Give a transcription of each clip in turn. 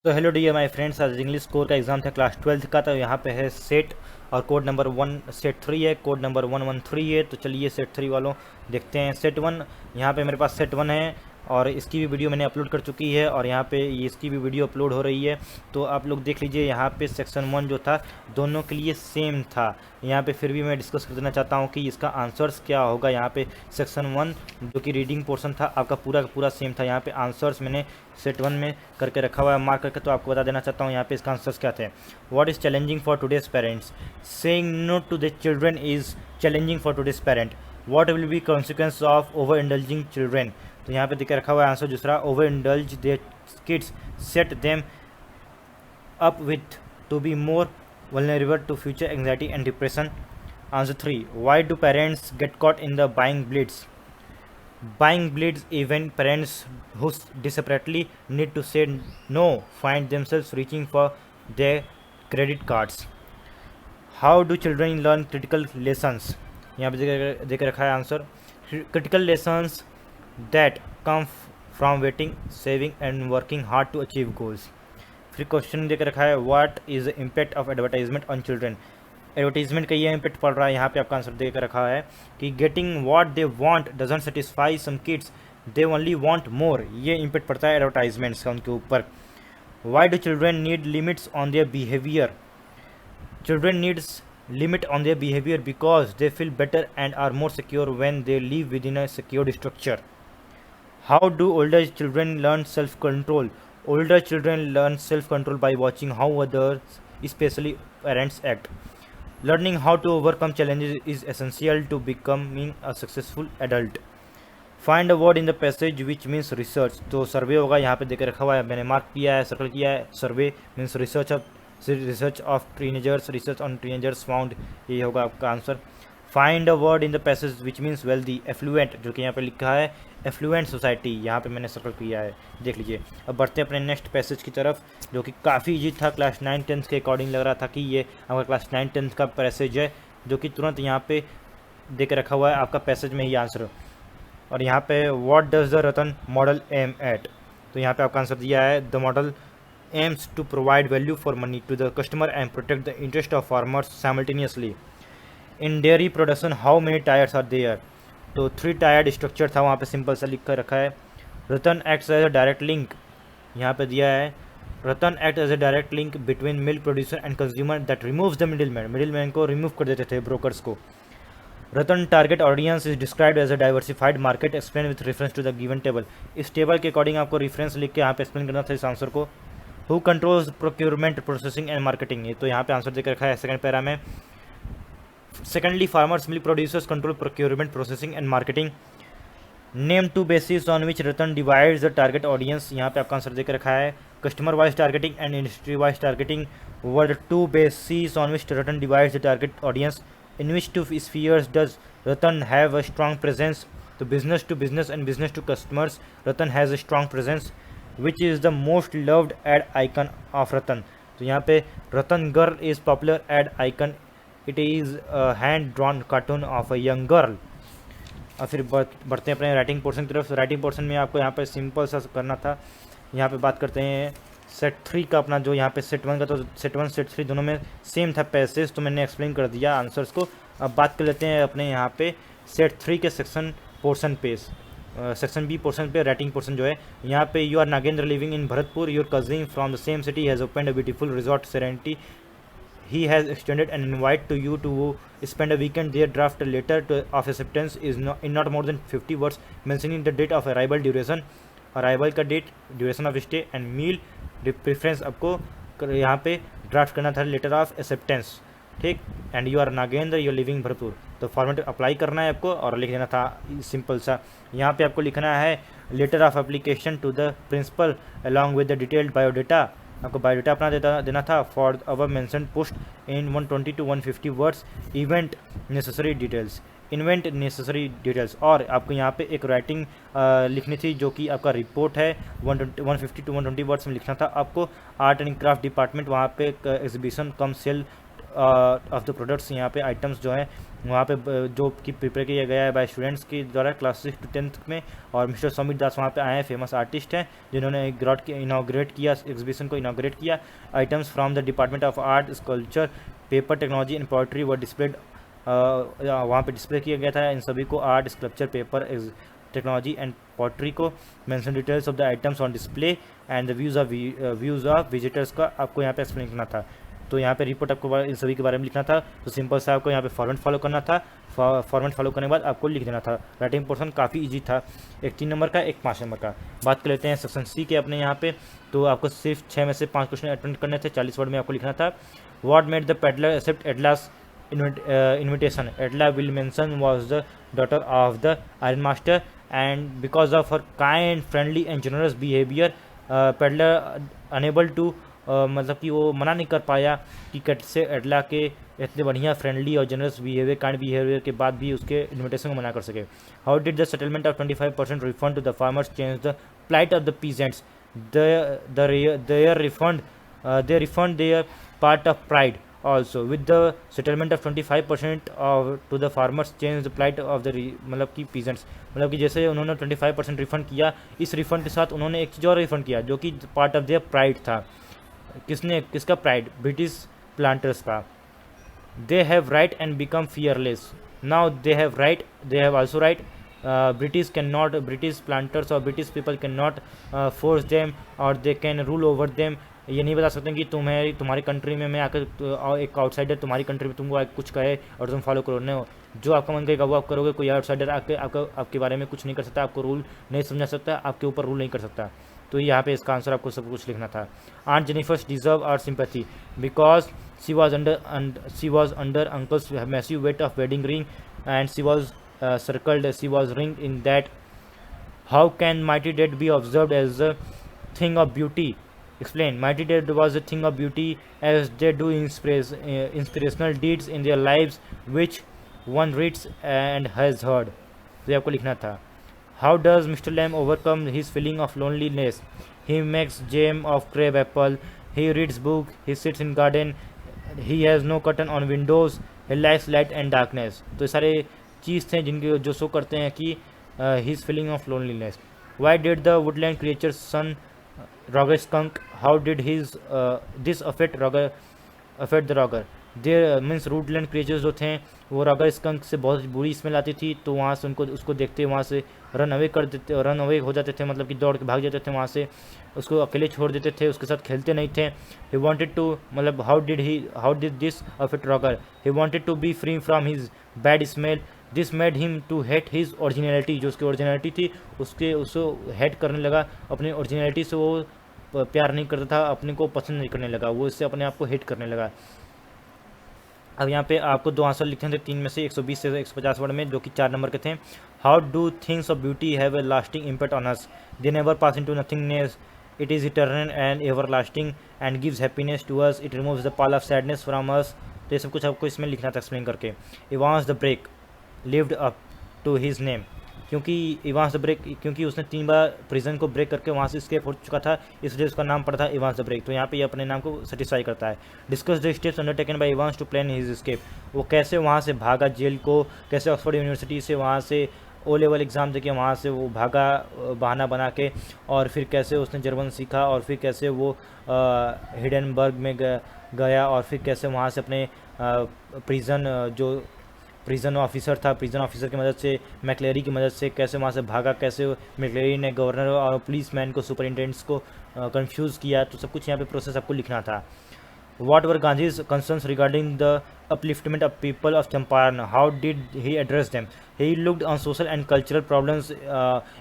तो hello dear my friends, आज English core का एग्ज़ाम था क्लास 12th का। तो यहाँ पे है सेट और कोड नंबर 1 सेट 3 है, कोड नंबर 113 है। तो चलिए सेट 3 वालों देखते हैं। सेट 1, यहाँ पे मेरे पास सेट 1 है और इसकी भी वीडियो मैंने अपलोड कर चुकी है और यहाँ पे ये इसकी भी वीडियो अपलोड हो रही है। तो आप लोग देख लीजिए, यहाँ पे सेक्शन 1 जो था दोनों के लिए सेम था। यहाँ पे फिर भी मैं डिस्कस कर देना चाहता हूँ कि इसका आंसर्स क्या होगा। यहाँ पे सेक्शन 1 जो कि रीडिंग पोर्शन था आपका पूरा का पूरा सेम था। यहाँ पे आंसर्स मैंने सेट 1 में करके रखा हुआ है मार्क करके। तो आपको बता देना चाहता हूँ यहाँ पे इसका आंसर्स क्या थे। What is challenging for today's parents? Saying no to the children is challenging for today's parent. What will be consequence of over indulging children? तो यहाँ पे देख रखा हुआ है आंसर दूसरा, over indulge their kids set them up with to be more vulnerable to future anxiety and depression. Answer 3, why do parents get caught in the buying bleeds? Buying bleeds even parents who desperately need to say no find themselves reaching for their credit cards. How do children learn critical lessons? यहाँ पे देख रखा है answer, critical lessons that come from waiting, saving and working hard to achieve goals. फिर question देकर रखा है, what is the impact of advertisement on children? Advertisement का ये इम्पैक्ट पड़ रहा है। यहाँ पे आपका आंसर देकर रखा है कि getting what they want doesn't satisfy some kids, they only want more. ये इम्पैक्ट पड़ता है एडवर्टाइजमेंट्स का उनके ऊपर। Why do children need limits on their behaviour? Children needs limit on their behavior because they feel better and are more secure when they live within a secured structure. How do older children learn self-control? Older children learn self-control by watching how others, especially parents, act. Learning how to overcome challenges is essential to becoming a successful adult. Find a word in the passage which means research. तो सर्वे होगा, यहाँ पे देकर रखा हुआ है, मैंने mark किया है, सर्कल किया है। Survey means research of teenagers, research on teenagers found, ये होगा आपका answer. Find a word in the passage which means wealthy, affluent, जो कि यहाँ पे लिखा है एफ्लुएंट सोसाइटी, यहाँ पे मैंने सर्कल किया है, देख लीजिए। अब बढ़ते हैं अपने नेक्स्ट पैसेज की तरफ, जो कि काफ़ी ईजी था। क्लास 9-10 के अकॉर्डिंग लग रहा था कि ये हमारा क्लास 9-10 का पैसेज है, जो कि तुरंत यहाँ पे देख रखा हुआ है आपका पैसेज में ही आंसर। और यहाँ पे what does the Ratan model aim at? तो यहाँ पे आपका आंसर दिया है, the model aims to provide value for money to the customer and protect the interest of farmers simultaneously. In dairy production, how many tiers are there? तो 3 tired structure था, वहाँ पे सिंपल सा लिख कर रखा है। Ratan acts as a direct link, यहाँ पे दिया है Ratan act as a direct link between milk producer and consumer that removes the middle man को रिमूव कर देते थे, ब्रोकर्स को। Ratan target audience is described as a diversified market, explain with reference to the given table. इस table के according आपको reference लिख के यहाँ पे एक्सप्लेन करना था इस आंसर को। Who controls procurement, processing and marketing, ये तो यहाँ पे आंसर देकर रखा है सेकंड पैरा में। Secondly farmers milk producers control procurement, processing and marketing. Name two basis on which Ratan divides the target audience, यहाँ पे आपका आंसर देकर रखा है customer wise targeting and industry wise targeting were the two basis on which Ratan divides the target audience. In which two spheres does Ratan have a strong presence? तो business to business and business to customers Ratan has a strong presence. Which is the most loved ad icon of Ratan? तो यहाँ पे Ratan girl is popular ad icon, it is hand drawn cartoon of a young girl. और फिर बढ़ते हैं अपने writing portion की तरफ। राइटिंग पोर्शन में आपको यहाँ पे सिंपल सा करना था। यहाँ पे बात करते हैं सेट 3 का अपना, जो यहाँ पे सेट 1 का, तो सेट 1 सेट 3 दोनों में सेम था पैसेज, तो मैंने एक्सप्लेन कर दिया आंसर्स को। अब बात कर लेते हैं अपने यहाँ पे सेट 3 के सेक्शन पोर्शन पे, सेक्शन बी पोर्शन पे, राइटिंग पोर्शन जो है यहाँ पे। You are Nagendra living in Bharatpur, your cousin from the same city has opened a beautiful resort Serenity, he has extended an invite to you to spend a weekend there. Draft a letter of acceptance is in not more than 50 words mentioning the date of arrival, duration, arrival का date, duration of stay and meal preference आपको यहाँ पे draft करना था, letter of acceptance, ठीक। And you are Nagendra, you are living Bharatpur, तो format apply करना है आपको और लिख देना था सिंपल सा। यहाँ पे आपको लिखना है letter of application to the principal along with the detailed biodata, आपको बायोडाटा अपना देना था for our mention post in 120 to 150 words, event necessary details, invent necessary details. और आपको यहाँ पे एक राइटिंग लिखनी थी, जो कि आपका रिपोर्ट है 150 to 120 वर्ड्स में लिखना था आपको। आर्ट एंड क्राफ्ट डिपार्टमेंट, वहाँ पे exhibition cum sale of the products, यहाँ पे आइटम्स जो हैं वहाँ पे जो कि प्रिपेयर किया गया है बाय स्टूडेंट्स के द्वारा क्लास 6 to 10th में। और मिस्टर सौमित दास वहाँ पे आए हैं, फेमस आर्टिस्ट हैं जिन्होंने इनाग्रेट किया एग्जीबिशन को, इनाग्रेट किया। Items from the department of art, sculpture, paper technology and poetry were displayed, वहाँ पे डिस्प्ले किया गया था इन सभी को, art, sculpture, paper technology and poetry को। Mention details of the items on display and the views of visitors का आपको यहाँ पे एक्सप्लेन करना था। तो यहाँ पे रिपोर्ट आपको इन सभी के बारे में लिखना था। तो सिंपल सा आपको यहाँ पे फॉर्मेट फॉलो करना था। फॉर्मेट फॉलो करने के बाद आपको लिख देना था। राइटिंग पोर्शन काफ़ी इजी था, एक 3 नंबर का, एक 5 नंबर का। बात कर लेते हैं सेक्शन सी के अपने यहाँ पे। तो आपको सिर्फ 6 में से 5 क्वेश्चन अटेम्प्ट करने थे, 40 वर्ड में आपको लिखना था। What made the peddler accept Edla's invitation? Edla Williamson was the daughter of the iron master, and because of her kind, friendly and generous behavior, Pedler unable to मतलब कि वो मना नहीं कर पाया कि कैसे एडला के इतने बढ़िया फ्रेंडली और जनरस बिहेवियर, काइंड बिहेवियर के बाद भी उसके इन्विटेशन को मना कर सके। How did the settlement of 25% refund to the farmers change the plight of the peasants? They refund their part of pride also. With the settlement of 25% to the farmers change the plight of the मतलब कि peasants, मतलब कि जैसे उन्होंने 25% refund किया, इस refund के साथ उन्होंने एक चीज़ और रिफंड किया जो कि पार्ट ऑफ देयर प्राइड था। किसका प्राइड? ब्रिटिश प्लांटर्स का। They have right and become fearless. Now they have also right. British planters or British people can not force them or they can rule over them. ये नहीं बता सकते कि तुम्हारी country में मैं आकर एक आउटसाइडर तुम्हारी कंट्री में तुमको कुछ कहे और तुम फॉलो करो। नहीं, जो आपका मन करेगा वो आप करोगे। कोई आउटसाइडर आके आपके बारे में कुछ नहीं कर सकता, आपको रूल नहीं समझा सकता, आपके ऊपर रूल नहीं कर सकता। तो यहाँ पे इसका आंसर आपको सब कुछ लिखना था। Aunt Jennifer's deserve our sympathy because she was under uncle's massive weight of wedding ring and she was ring in that. How can mighty dead be observed as a thing of beauty? Explain. Mighty Dead was a thing of beauty as they do inspirational deeds in their lives which one reads and has heard. तो आपको लिखना था। How does Mr. Lamb overcome his feeling of loneliness? He makes jam of crab apple. He reads book. He sits in garden. He has no curtain on windows. He likes light and darkness. तो सारे चीज़ थे जिनके जो show करते हैं कि his feeling of loneliness. Why did the woodland creature's son Roger skunk? How did this affect the Roger? There means woodland creatures जो थे वो रॉगर स्कंक से बहुत बुरी स्मेल आती थी, तो वहाँ से उसको देखते वहाँ से रन अवे हो जाते थे, मतलब कि दौड़ के भाग जाते थे वहाँ से, उसको अकेले छोड़ देते थे, उसके साथ खेलते नहीं थे। He wanted to मतलब how did this affect Roger? He wanted to be free from his bad smell. This made him to hate his originality. जो उसकी ओरिजिनलिटी थी उसको हेट करने लगा, अपनी ओरिजिनलिटी से वो प्यार नहीं करता था, अपने को पसंद नहीं करने लगा, वो इससे अपने आप को हेट करने लगा। अब यहाँ पे आपको 2 आंसर लिखने थे, 3 में से 120 से 150 वर्ड में, जो कि 4 नंबर के थे। How do things of beauty have a lasting impact on us? They never pass into nothingness. It is eternal and ever lasting and gives happiness to us. It removes the pall of sadness from us. तो ये सब कुछ आपको इसमें लिखना था explain करके। Evans the break lived up to his name, क्योंकि उसने 3 बार प्रिजन को ब्रेक करके वहाँ से स्केप हो चुका था, इसलिए उसका नाम पड़ा था इवांस द ब्रेक। तो यहाँ पे ये अपने नाम को सेटिस्फाई करता है। Discuss the steps undertaken by Evans to plan his escape. वो कैसे वहाँ से भागा जेल को, कैसे ऑक्सफोर्ड यूनिवर्सिटी से वहाँ से O लेवल एग्ज़ाम देके वहाँ से वो भागा बहाना बना के, और फिर कैसे उसने जर्मन सीखा, और फिर कैसे वो हिडनबर्ग में गया, और फिर कैसे वहाँ से अपने प्रिजन ऑफिसर की मदद से, मैक्लेरी की मदद से कैसे वहाँ से भागा, कैसे मैक्लेरी ने गवर्नर और पुलिस मैन को, सुपरिटेंडेंट्स को कंफ्यूज किया। तो सब कुछ यहाँ पे प्रोसेस आपको लिखना था। What were Gandhi's concerns regarding the upliftment of people of Champaran? How did he address them? He looked on social and cultural problems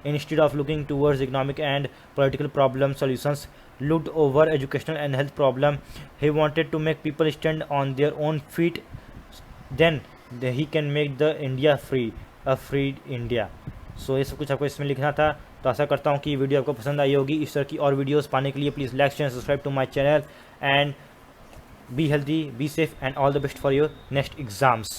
instead of looking towards economic and political problem solutions. Looked over educational and health problem. He wanted to make people stand on their own feet. Then he can make the India free, a free India. सो ये सब कुछ आपको इसमें लिखना था। तो आशा करता हूँ कि वीडियो आपको पसंद आई होगी। इस तरह की और वीडियोस पाने के लिए please like share subscribe to my channel and be healthy, be safe, and all the best for your next exams.